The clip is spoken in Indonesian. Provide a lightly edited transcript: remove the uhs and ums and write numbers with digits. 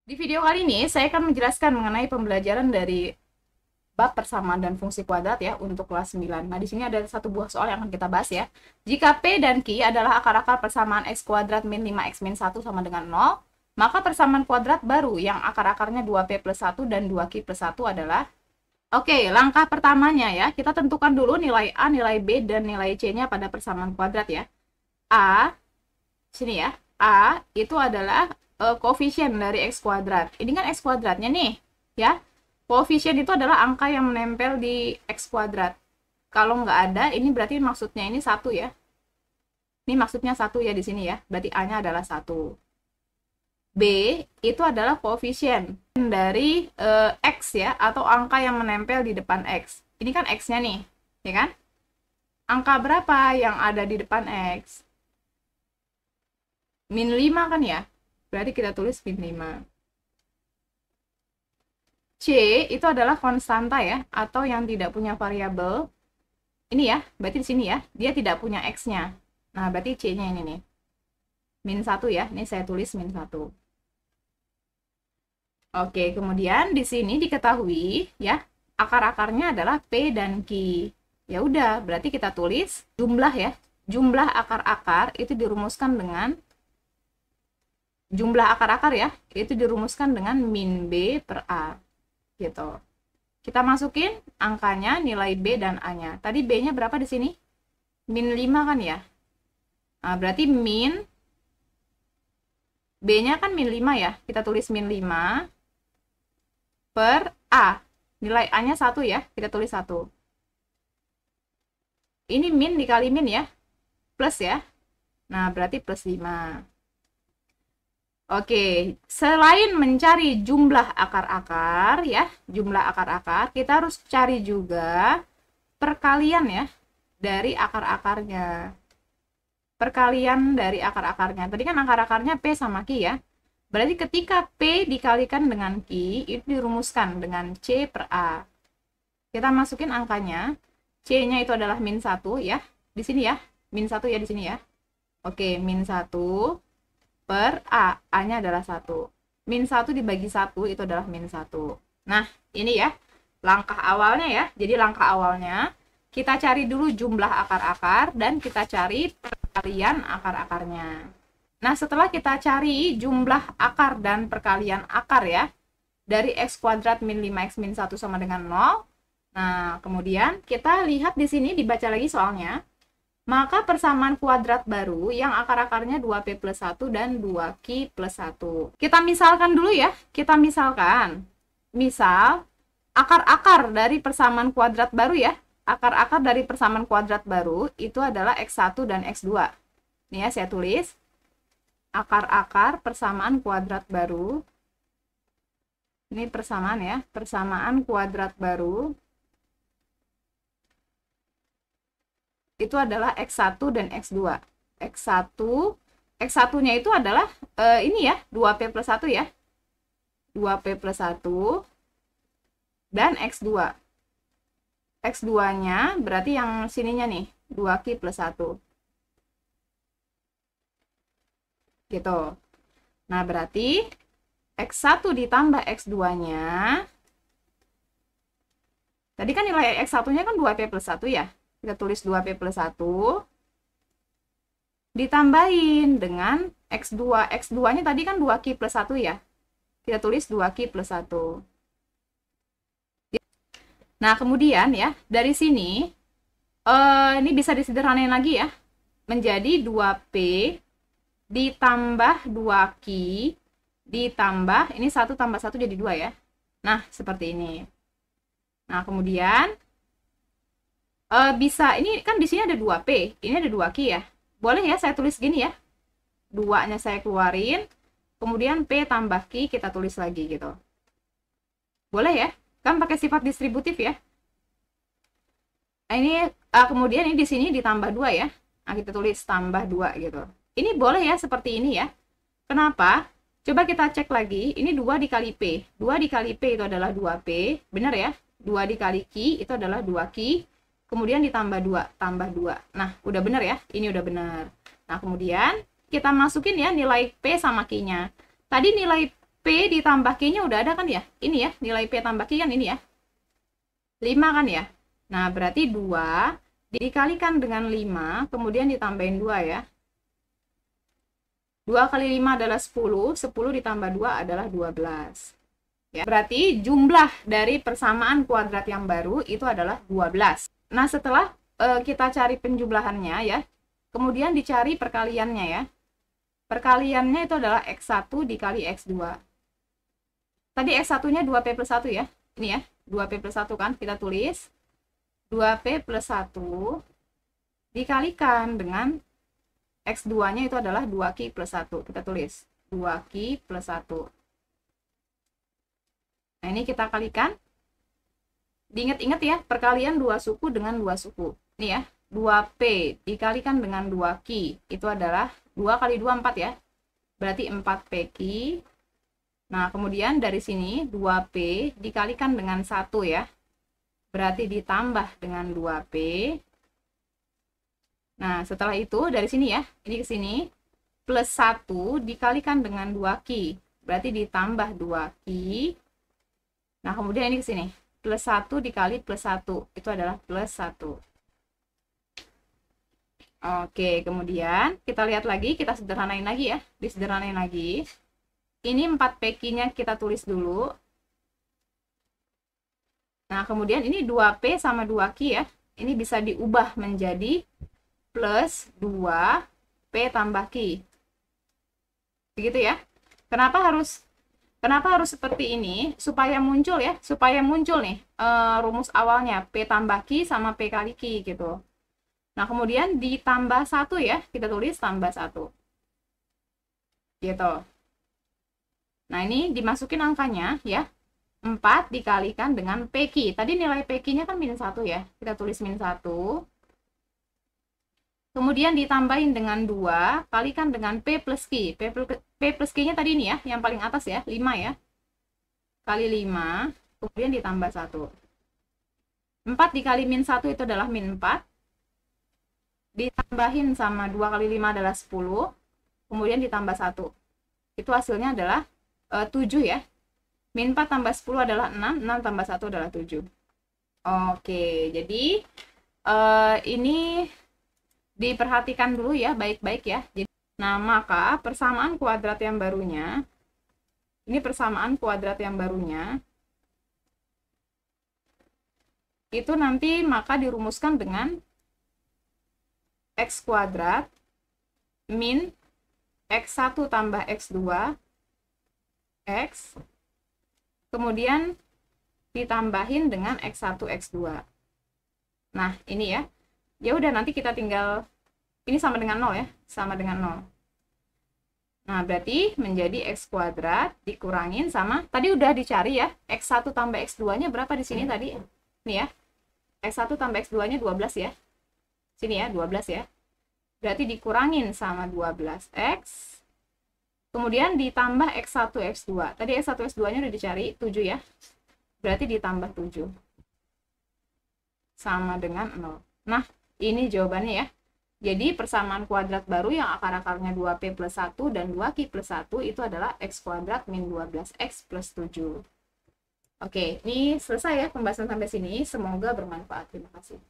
Di video kali ini, saya akan menjelaskan mengenai pembelajaran dari bab persamaan dan fungsi kuadrat ya untuk kelas 9. Nah, di sini ada satu buah soal yang akan kita bahas ya. Jika P dan Q adalah akar-akar persamaan X kuadrat min 5X min 1 sama dengan 0, maka persamaan kuadrat baru yang akar-akarnya 2P plus 1 dan 2Q plus 1 adalah. Oke, langkah pertamanya ya, kita tentukan dulu nilai A, nilai B, dan nilai C-nya pada persamaan kuadrat ya. A, sini ya, A itu adalah koefisien dari X kuadrat. Ini kan X kuadratnya nih, ya. Koefisien itu adalah angka yang menempel di X kuadrat. Kalau nggak ada, ini berarti maksudnya ini 1 ya. Ini maksudnya 1 ya di sini ya. Berarti A-nya adalah 1. B itu adalah koefisien dari X ya, atau angka yang menempel di depan X. Ini kan X-nya nih, ya kan? Angka berapa yang ada di depan X? Min 5 kan ya? Berarti kita tulis min 5. C itu adalah konstanta ya, atau yang tidak punya variabel. Ini ya, berarti di sini ya, dia tidak punya X-nya. Nah, berarti C-nya ini nih. Min 1 ya, ini saya tulis min 1. Oke, kemudian di sini diketahui ya, akar-akarnya adalah P dan Q. Ya udah, berarti kita tulis jumlah ya. Jumlah akar-akar itu dirumuskan dengan min B per A. Gitu. Kita masukin angkanya, nilai B dan A-nya. Tadi B-nya berapa di sini? Min 5 kan ya? Nah, berarti min B-nya kan min 5 ya. Kita tulis min 5 per A. Nilai A-nya 1 ya. Kita tulis 1. Ini min dikali min ya. Plus ya. Nah, berarti plus 5. Oke, selain mencari jumlah akar-akar ya, jumlah akar-akar, kita harus cari juga perkalian ya dari akar-akarnya. Perkalian dari akar-akarnya. Tadi kan akar-akarnya P sama Q ya. Berarti ketika P dikalikan dengan Q, itu dirumuskan dengan C per A. Kita masukin angkanya. C-nya itu adalah min 1 ya. Di sini ya, min 1 ya di sini ya. Oke, min 1 per A. A-nya adalah 1. Min 1 dibagi 1 itu adalah min 1. Nah, ini ya, langkah awalnya ya. Jadi langkah awalnya, kita cari dulu jumlah akar-akar dan kita cari perkalian akar-akarnya. Nah, setelah kita cari jumlah akar dan perkalian akar ya, dari X kuadrat min 5X min 1 sama dengan 0. Nah, kemudian kita lihat di sini, dibaca lagi soalnya. Maka persamaan kuadrat baru yang akar-akarnya 2P plus 1 dan 2Q plus 1. Kita misalkan dulu ya. Kita misalkan. Misal, akar-akar dari persamaan kuadrat baru ya. Akar-akar dari persamaan kuadrat baru itu adalah X1 dan X2. Nih ya, saya tulis. Akar-akar persamaan kuadrat baru. Ini persamaan ya. Persamaan kuadrat baru itu adalah X1 dan X2. X1-nya itu adalah ini ya, 2P plus 1 ya. 2P plus 1 dan X2. X2-nya berarti yang sininya nih, 2Q plus 1. Gitu. Nah, berarti X1 ditambah X2-nya. Tadi kan nilai X1-nya kan 2P plus 1 ya. Kita tulis 2P plus 1 ditambahin dengan X2. X2-nya tadi kan 2Q plus 1 ya. Kita tulis 2Q plus 1. Nah, kemudian ya, dari sini, ini bisa disederhanain lagi ya. Menjadi 2P ditambah 2Q ditambah, ini 1 tambah 1 jadi 2 ya. Nah, seperti ini. Nah, kemudian bisa, ini kan di sini ada 2P, ini ada 2Q ya. Boleh ya saya tulis gini ya. 2-nya saya keluarin, kemudian P tambah Q kita tulis lagi gitu. Boleh ya? Kan pakai sifat distributif ya. Nah, ini kemudian ini di sini ditambah 2 ya. Nah, kita tulis tambah 2 gitu. Ini boleh ya seperti ini ya. Kenapa? Coba kita cek lagi. Ini 2 dikali P. 2 dikali P itu adalah 2P. Benar ya? 2 dikali Q itu adalah 2Q. Kemudian ditambah 2, tambah 2. Nah, udah benar ya? Ini udah benar. Nah, kemudian kita masukin ya nilai P sama Q-nya. Tadi nilai P ditambah Q-nya udah ada kan ya? Ini ya, nilai P tambah Q kan ini ya. 5 kan ya? Nah, berarti 2 dikalikan dengan 5, kemudian ditambahin 2 ya. 2 kali 5 adalah 10, 10 ditambah 2 adalah 12. Ya, berarti jumlah dari persamaan kuadrat yang baru itu adalah 12. Nah, setelah kita cari penjumlahannya ya, kemudian dicari perkaliannya ya. Perkaliannya itu adalah X1 dikali X2. Tadi X1-nya 2P plus 1 ya. Ini ya, 2P plus 1 kan, kita tulis. 2P plus 1 dikalikan dengan X2-nya itu adalah 2Q plus 1. Kita tulis 2Q plus 1. Nah, ini kita kalikan. Diingat-ingat ya, perkalian 2 suku dengan 2 suku. Ini ya, 2P dikalikan dengan 2Q. Itu adalah 2 kali 2, 4 ya. Berarti 4PQ. Nah, kemudian dari sini 2P dikalikan dengan 1 ya. Berarti ditambah dengan 2P. Nah, setelah itu dari sini ya, ini ke sini. Plus 1 dikalikan dengan 2Q. Berarti ditambah 2Q. Nah, kemudian ini ke sini. Plus 1 dikali plus 1. Itu adalah plus 1. Oke, kemudian kita lihat lagi, kita sederhanain lagi ya. Disederhanain lagi. Ini 4PQ-nya kita tulis dulu. Nah, kemudian ini 2P sama 2Q ya. Ini bisa diubah menjadi plus 2P tambah Q. Begitu ya. Kenapa harus seperti ini? Supaya muncul ya, supaya muncul nih rumus awalnya P tambah Q sama P kali Q gitu. Nah, kemudian ditambah 1 ya, kita tulis tambah 1. Gitu. Nah, ini dimasukin angkanya ya. 4 dikalikan dengan PQ. Tadi nilai PQ-nya kan min 1 ya. Kita tulis min 1. Kemudian ditambahin dengan 2, kalikan dengan P plus Q. P plus Q-nya tadi ini ya, yang paling atas ya, 5 ya. Kali 5, kemudian ditambah 1. 4 dikali min 1 itu adalah min 4. Ditambahin sama 2 kali 5 adalah 10. Kemudian ditambah 1. Itu hasilnya adalah 7 ya. Min 4 tambah 10 adalah 6. 6 tambah 1 adalah 7. Oke, jadi ini diperhatikan dulu ya, baik-baik ya. Nah, maka persamaan kuadrat yang barunya, ini persamaan kuadrat yang barunya, itu nanti maka dirumuskan dengan X kuadrat min X1 tambah X2, X, kemudian ditambahin dengan X1, X2. Nah, ini ya. Ya udah, nanti kita tinggal, ini sama dengan 0 ya, sama dengan 0. Nah, berarti menjadi X kuadrat dikurangin sama, tadi udah dicari ya, X1 tambah X2-nya berapa di sini tadi? Ini ya, X1 tambah X2-nya 12 ya. Sini ya, 12 ya. Berarti dikurangin sama 12X. Kemudian ditambah X1, X2. Tadi X1, X2-nya udah dicari, 7 ya. Berarti ditambah 7. Sama dengan 0. Nah, ini jawabannya ya. Jadi persamaan kuadrat baru yang akar-akarnya 2P plus 1 dan 2Q plus 1 itu adalah X kuadrat min 12X plus 7. Oke, ini selesai ya pembahasan sampai sini. Semoga bermanfaat. Terima kasih.